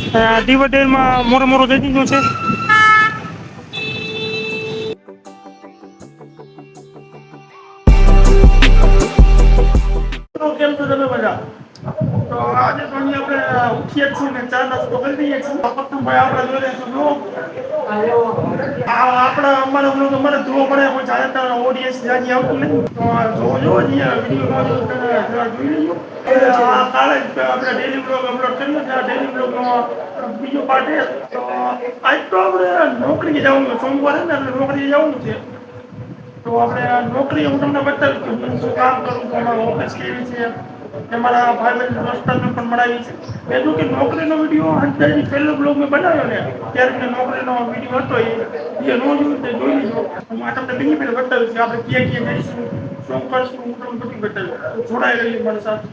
ડિવાઈડરમાં મોરો મોરો દઈ દીધો છે. કેમ છો તમે બધા? તો આજે તો આપણે ઉઠીએ છીએ ને ચા નાસ્તો કરી દઈએ છીએ. ભાઈ આપણે જોઈ રહ્યા આપણા અમારા બ્લોગ અમારે જોવો પડે કોઈ જાણતા ઓડિયન્સ જાજી આવતું નહીં. તો જોજો વિડીયો જોઈ લેજો. કાલે આપણે ડેલી બ્લોગ અપલોડ કર્યો છે. ડેલી બ્લોગનો બીજો પાર્ટ છે. તો આજ તો આપણે નોકરીએ જવાનું સોમવારે ને એટલે નોકરીએ જવાનું છે. તો આપણે નોકરી હું તમને બતાવી છું હું શું કામ કરું છું, અમારી ઓફિસ કેવી છે, અમારા ભાઈ બહેન દોસ્તારને પણ મળાવી છે. મેં જો કે નોકરીનો વિડીયો અંદાજી પહેલો બ્લોગ મેં બનાવ્યો ને ત્યારે મેં નોકરીનો વિડીયો હતો એ ન જોયું તે જોઈ લીધો. હું આ તમને બીજી પહેલાં બતાવીશ કે આપણે ક્યાં ક્યાં જઈશું, શું કરશું, હું તમને બધું બતાવ્યું. જોડાઈ ગઈ મારી સાથે.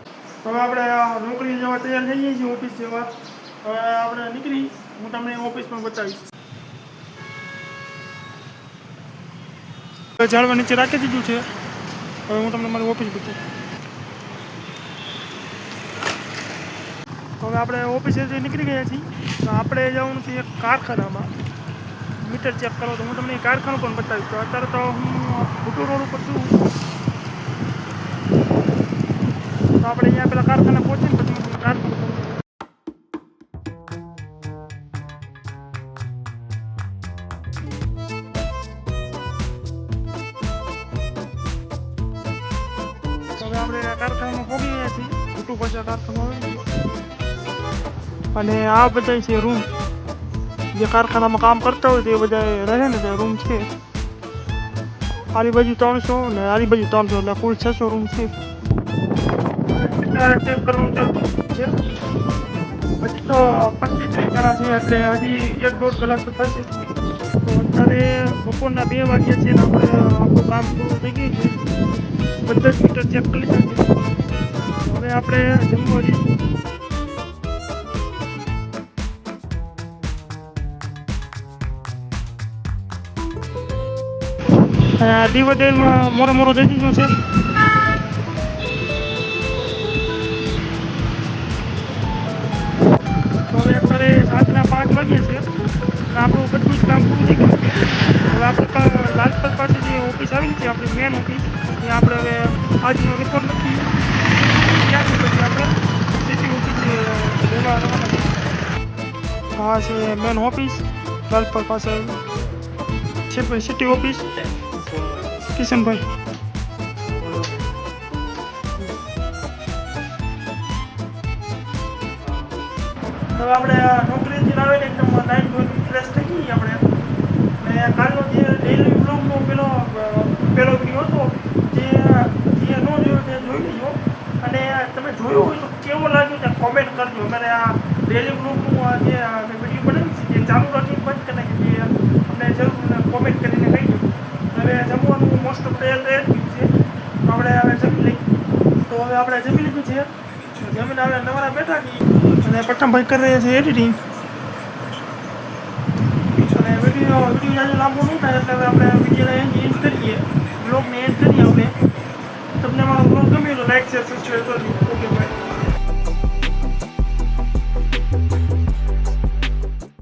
હવે આપણે નોકરી જવા તૈયાર થઈ જઈએ છીએ ઓફિસ જવા. હવે આપણે નીકળી હું તમને ઓફિસમાં બતાવીશ. ઝાડવા નીચે રાખી દીધું છે. હવે હું તમને મારી ઓફિસ બતાવું. હવે આપણે ઓફિસેથી નીકળી ગયા છીએ. તો આપણે જવાનું છે એક કારખાનામાં મીટર ચેક કરો. તો હું તમને કારખાનું પણ બતાવીશ. તો અત્યારે તો હું ભૂટો રોડ ઉપર છું. તો આપણે અહીંયા પેલા કારખાના પહોંચીને પછી હું કારખાનું કરું. હવે આપણે કારખાનામાં પહોંચી ગયા છીએ. ભૂટું પછી કારખાનું આવી ગયું. અને આ બધા છે રૂમ જે કારખાનામાં કામ કરતા હોય તે બધા રહે ને તે રૂમ છે. આલી બાજુ 300 ને આલી બાજુ 300 એટલે કુલ 600 રૂમ છે. ચેક કરવું છે. હજી તો 25 જણા છે એટલે હજી 1-1.5 કલાક તો થશે. તો અત્યારે બપોરના 2 વાગ્યા છે ને આપણે આપણું કામ પૂરું થઈ ગયું છે. બધા જ મીટર ચેક કરી લીધા છે. હવે આપણે જમવા જઈશું. ડિવાઈડરમાં મોરો મોરો દઈ દીધો છે. તો હવે અત્યારે 7:05 વાગ્યા છે. આપણું બધું જ કામ પૂરું થઈ ગયું છે. હવે આપણે લાલપત પાસે જે ઓફિસ આવેલી છે આપણી મેન ઓફિસ ત્યાં આપણે હવે આજનો રિપોર્ટ લખીએ. ત્યાંથી પછી આપણે સિટી ઓફિસ લેવા રવાના છીએ. આ છે મેન ઓફિસ લાલપત પાસે છે સિટી ઓફિસ. કિશનભાઈ હવે આપણે નોકરીથી આવીને એકદમ નાઇટ ધોઈને ફ્રેશ થઈ ગઈ આપણે. અને કાલનો જે ડેલી બ્લોગનો પેલો વિડીયો હતો જે ન જોયો તે જોઈ લીધો. અને તમે જોયો હોય તો કેવો લાગ્યો તે કોમેન્ટ કરજો. અમારે આ ડેલી બ્લોગનું જે વિડીયો બનાવ્યું છે જે ચાલુ રાખીને બંધ કરી નાખી જે અમને જરૂર કોમેન્ટ કરીને કહી દો. હવે જમવાનું મોસ્ટ ઓફ તૈયાર થઈ ગયું છે. આપણે હવે જમી લઈ. તો હવે આપણે જમી લીધું છે. જમીને આપણે નવરા બેઠા છીએ અને પ્રથમભાઈ કરી રહ્યા છે એડિટિંગ. અને વિડીયો લાંબો નહીં